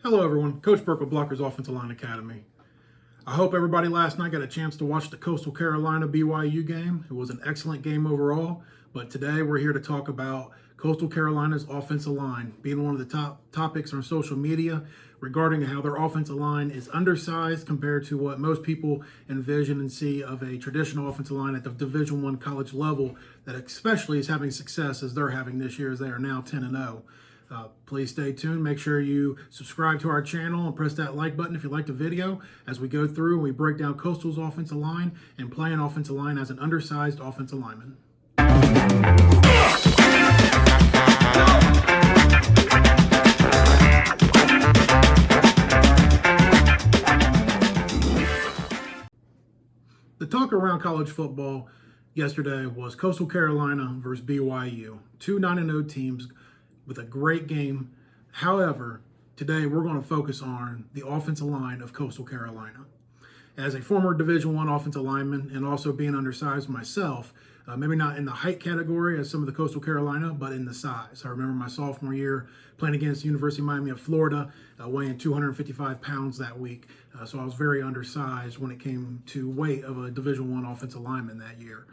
Hello everyone, Coach Burke with Blockers Offensive Line Academy. I hope everybody last night got a chance to watch the Coastal Carolina BYU game. It was an excellent game overall, but today we're here to talk about Coastal Carolina's offensive line, being one of the top topics on social media regarding how their offensive line is undersized compared to what most people envision and see of a traditional offensive line at the Division I college level that especially is having success as they're having this year as they are now 10-0. Please stay tuned. Make sure you subscribe to our channel and press that like button if you like the video as we go through and we break down Coastal's offensive line and play an offensive line as an undersized offensive lineman. The talk around college football yesterday was Coastal Carolina versus BYU, two 9-0 teams with a great game. However, today we're going to focus on the offensive line of Coastal Carolina. As a former Division I offensive lineman and also being undersized myself, maybe not in the height category as some of the Coastal Carolina, but in the size. I remember my sophomore year playing against the University of Miami of Florida, weighing 255 pounds that week. So I was very undersized when it came to weight of a Division I offensive lineman that year.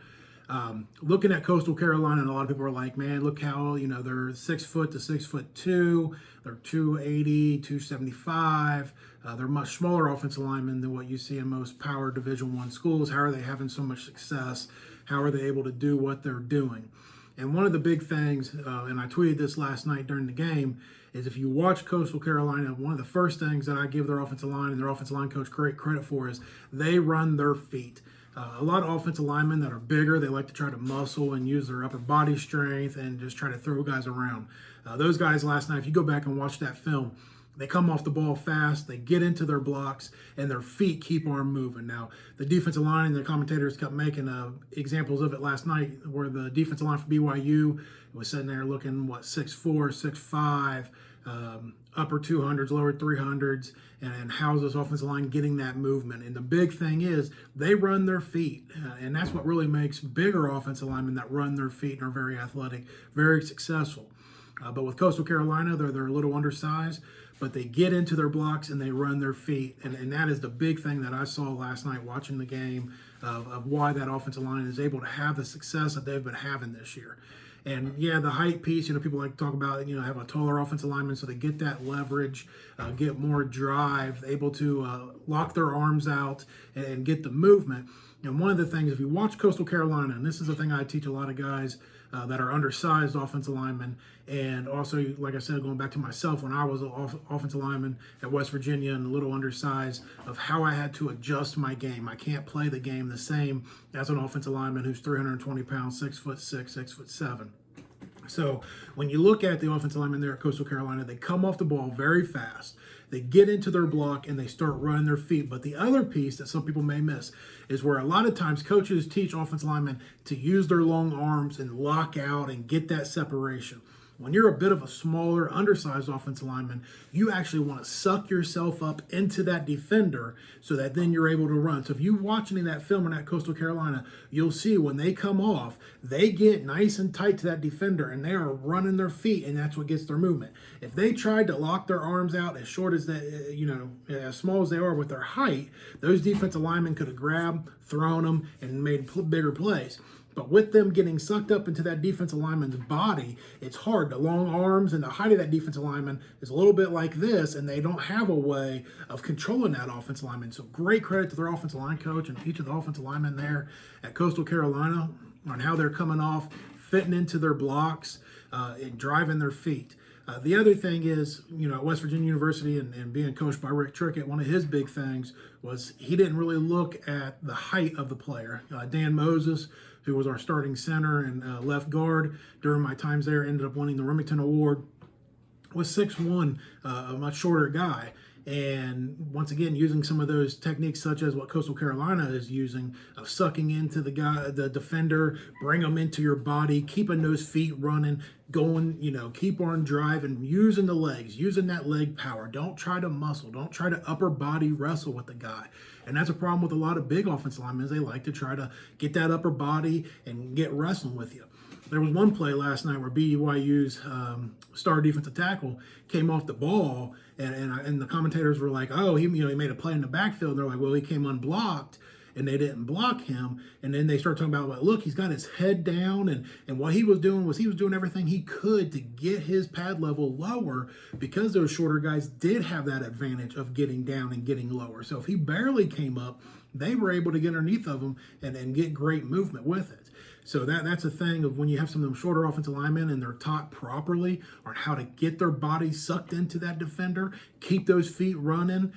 Looking at Coastal Carolina, and a lot of people are like, man, look how, they're 6 foot to 6'2", they're 280, 275. They're much smaller offensive linemen than what you see in most power Division I schools. How are they having so much success? How are they able to do what they're doing? And one of the big things, and I tweeted this last night during the game, is if you watch Coastal Carolina, one of the first things that I give their offensive line and their offensive line coach great credit for is they run their feet. A lot of offensive linemen that are bigger, they like to try to muscle and use their upper body strength and just try to throw guys around. Those guys last night, if you go back and watch that film, they come off the ball fast, they get into their blocks, and their feet keep on moving. Now, the defensive line and the commentators kept making examples of it last night where the defensive line for BYU was sitting there looking, 6'4", 6'5", upper 200s, lower 300s, and how's this offensive line getting that movement? And the big thing is they run their feet, and that's what really makes bigger offensive linemen that run their feet and are very athletic, very successful. But with Coastal Carolina, they're a little undersized, but they get into their blocks and they run their feet, and that is the big thing that I saw last night watching the game of why that offensive line is able to have the success that they've been having this year. And yeah, the height piece, people like to talk about, have a taller offensive lineman so they get that leverage, get more drive, able to lock their arms out and get the movement. And one of the things, if you watch Coastal Carolina, and this is the thing I teach a lot of guys that are undersized offensive linemen, and also, like I said, going back to myself when I was an offensive lineman at West Virginia and a little undersized, of how I had to adjust my game. I can't play the game the same as an offensive lineman who's 320 pounds, 6'6", 6'7". So when you look at the offensive linemen there at Coastal Carolina, they come off the ball very fast. They get into their block and they start running their feet. But the other piece that some people may miss is where a lot of times coaches teach offensive linemen to use their long arms and lock out and get that separation. When you're a bit of a smaller, undersized offensive lineman, you actually want to suck yourself up into that defender so that then you're able to run. So if you watch any of that film in that Coastal Carolina, you'll see when they come off, they get nice and tight to that defender and they are running their feet, and that's what gets their movement. If they tried to lock their arms out as short as they, as small as they are with their height, those defensive linemen could have grabbed, thrown them, and made bigger plays. But with them getting sucked up into that defensive lineman's body, it's hard. The long arms and the height of that defensive lineman is a little bit like this, and they don't have a way of controlling that offensive lineman. So great credit to their offensive line coach and each of the offensive linemen there at Coastal Carolina on how they're coming off, fitting into their blocks, and driving their feet. The other thing is, at West Virginia University and being coached by Rick Trickett, one of his big things was he didn't really look at the height of the player. Dan Moses, who was our starting center and left guard during my times there, ended up winning the Remington Award, was 6'1", a much shorter guy. And once again, using some of those techniques such as what Coastal Carolina is using, of sucking into the defender, bring them into your body, keeping those feet running, going, keep on driving, using the legs, using that leg power. Don't try to muscle. Don't try to upper body wrestle with the guy. And that's a problem with a lot of big offensive linemen, is they like to try to get that upper body and get wrestling with you. There was one play last night where BYU's star defensive tackle came off the ball And the commentators were like, oh, he made a play in the backfield. And they're like, well, he came unblocked. And they didn't block him. And then they start talking about, well, look, he's got his head down. And what he was doing was he was doing everything he could to get his pad level lower, because those shorter guys did have that advantage of getting down and getting lower. So if he barely came up, they were able to get underneath of him and get great movement with it. So that's a thing of when you have some of them shorter offensive linemen and they're taught properly on how to get their body sucked into that defender, keep those feet running,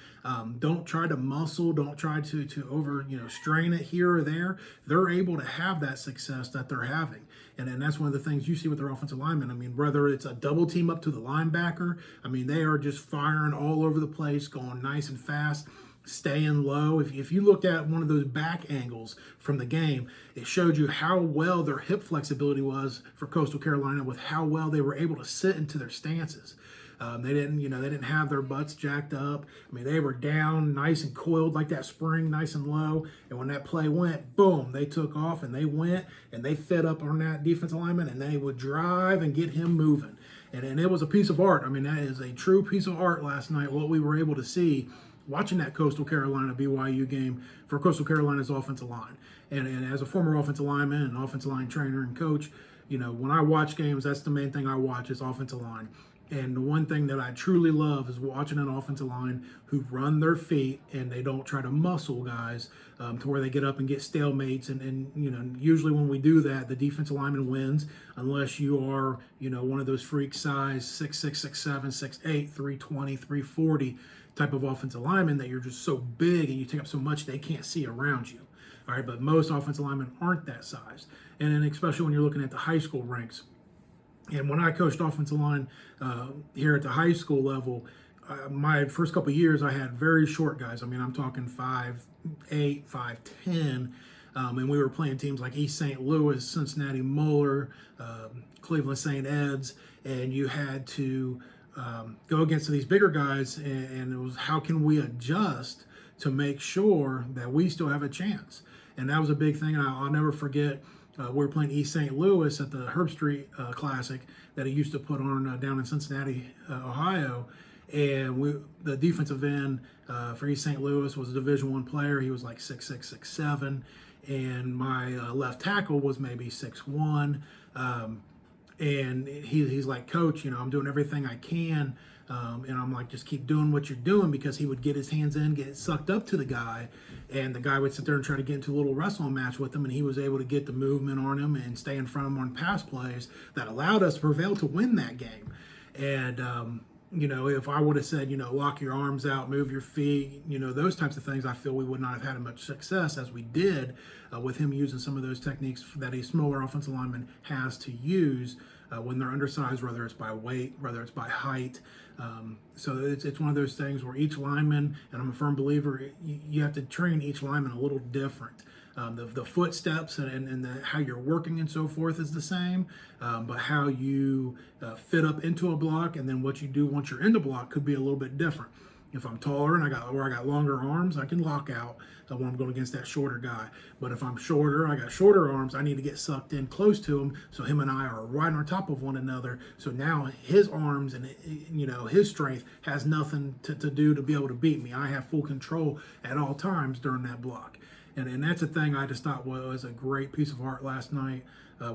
don't try to muscle, don't try to over strain it here or there. They're able to have that success that they're having. And that's one of the things you see with their offensive linemen. I mean, whether it's a double team up to the linebacker, I mean, they are just firing all over the place, going nice and fast, staying low. If you looked at one of those back angles from the game, it showed you how well their hip flexibility was for Coastal Carolina, with how well they were able to sit into their stances. They didn't have their butts jacked up. I mean, they were down, nice and coiled like that spring, nice and low. And when that play went, boom, they took off and they went and they fed up on that defensive lineman and they would drive and get him moving. And it was a piece of art. I mean, that is a true piece of art last night, what we were able to see watching that Coastal Carolina BYU game for Coastal Carolina's offensive line. And as a former offensive lineman and offensive line trainer and coach, when I watch games, that's the main thing I watch is offensive line. And the one thing that I truly love is watching an offensive line who run their feet and they don't try to muscle guys to where they get up and get stalemates. And usually when we do that, the defensive lineman wins, unless you are, one of those freak size 6'6", 6'7", 6'8", 320, 340 type of offensive lineman that you're just so big and you take up so much they can't see around you. All right, but most offensive linemen aren't that size. And then especially when you're looking at the high school ranks. And when I coached offensive line here at the high school level, my first couple of years, I had very short guys. I mean, I'm talking 5'8", 5'10", and we were playing teams like East St. Louis, Cincinnati Moeller, Cleveland St. Ed's, and you had to go against these bigger guys, and it was how can we adjust to make sure that we still have a chance. And that was a big thing. I'll never forget. We were playing East St. Louis at the Herb Street Classic that he used to put on down in Cincinnati, Ohio. And the defensive end for East St. Louis was a Division I player. He was like 6'6", 6'7". And my left tackle was maybe 6'1". And he's like, Coach, I'm doing everything I can. And I'm like, just keep doing what you're doing, because he would get his hands in, get sucked up to the guy, and the guy would sit there and try to get into a little wrestling match with him, and he was able to get the movement on him and stay in front of him on pass plays that allowed us to prevail to win that game. And, if I would have said, lock your arms out, move your feet, those types of things, I feel we would not have had as much success as we did with him using some of those techniques that a smaller offensive lineman has to use when they're undersized, whether it's by weight, whether it's by height. So it's one of those things where each lineman, and I'm a firm believer, you have to train each lineman a little different. The footsteps and how you're working and so forth is the same, but how you fit up into a block and then what you do once you're in the block could be a little bit different. If I'm taller and I got longer arms, I can lock out when I'm going against that shorter guy. But if I'm shorter, I got shorter arms, I need to get sucked in close to him, so him and I are right on top of one another. So now his arms and his strength has nothing to do to be able to beat me. I have full control at all times during that block. And that's a thing I just thought was a great piece of art last night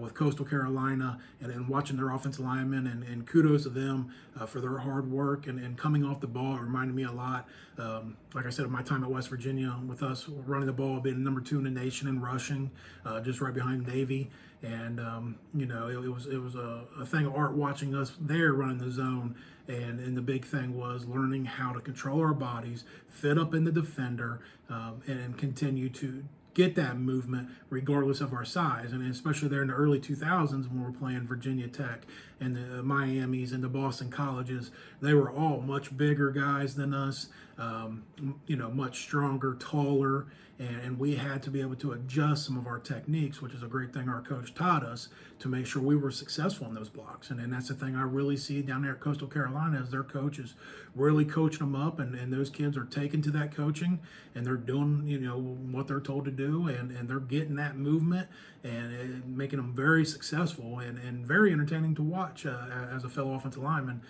with Coastal Carolina, and then watching their offensive linemen, and kudos to them for their hard work and coming off the ball. It reminded me a lot, like I said, of my time at West Virginia with us running the ball, being number 2 in the nation in rushing, just right behind Navy. And, it was a thing of art watching us there running the zone. And the big thing was learning how to control our bodies, fit up in the defender, and continue to get that movement regardless of our size. And especially there in the early 2000s when we were playing Virginia Tech and the Miamis and the Boston colleges, they were all much bigger guys than us, much stronger, taller, and we had to be able to adjust some of our techniques, which is a great thing our coach taught us to make sure we were successful in those blocks. And that's the thing I really see down there at Coastal Carolina, is their coach is really coaching them up, and those kids are taken to that coaching, and they're doing what they're told to do. do, and they're getting that movement and making them very successful and very entertaining to watch as a fellow offensive lineman.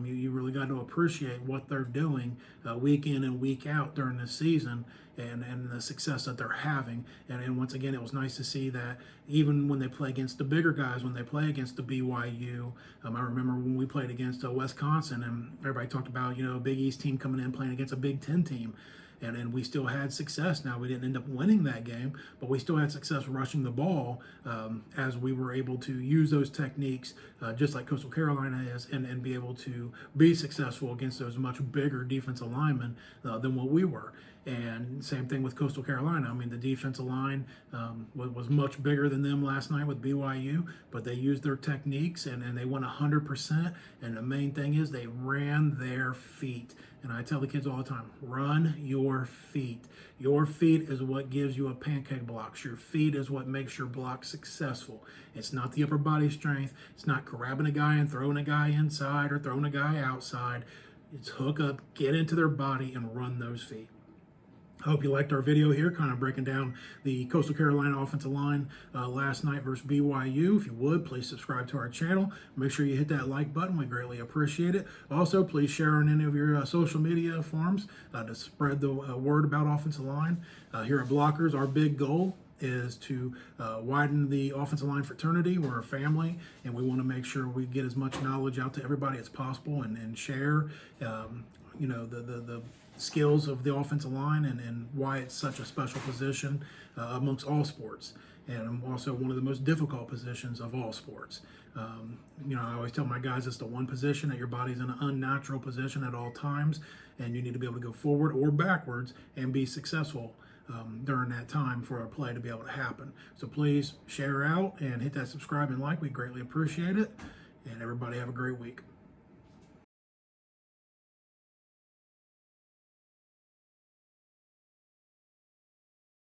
You really got to appreciate what they're doing week in and week out during this season and the success that they're having. And once again, it was nice to see that even when they play against the bigger guys, when they play against the BYU, I remember when we played against Wisconsin and everybody talked about, a Big East team coming in playing against a Big Ten team. And we still had success. Now, we didn't end up winning that game, but we still had success rushing the ball as we were able to use those techniques, just like Coastal Carolina is, and be able to be successful against those much bigger defensive linemen than what we were. And same thing with Coastal Carolina. I mean, the defensive line was much bigger than them last night with BYU, but they used their techniques and they went 100%. And the main thing is they ran their feet. And I tell the kids all the time, run your feet. Your feet is what gives you a pancake block. Your feet is what makes your block successful. It's not the upper body strength. It's not grabbing a guy and throwing a guy inside or throwing a guy outside. It's hook up, get into their body, and run those feet. I hope you liked our video here, kind of breaking down the Coastal Carolina offensive line last night versus BYU. If you would, please subscribe to our channel. Make sure you hit that like button. We greatly appreciate it. Also, please share on any of your social media forums to spread the word about offensive line. Here at Blockers, our big goal is to widen the offensive line fraternity. We're a family, and we want to make sure we get as much knowledge out to everybody as possible and share, the skills of the offensive line and why it's such a special position amongst all sports, and also one of the most difficult positions of all sports. I always tell my guys it's the one position that your body's in an unnatural position at all times, and you need to be able to go forward or backwards and be successful during that time for a play to be able to happen. So please share out and hit that subscribe and like. We greatly appreciate it, and everybody have a great week.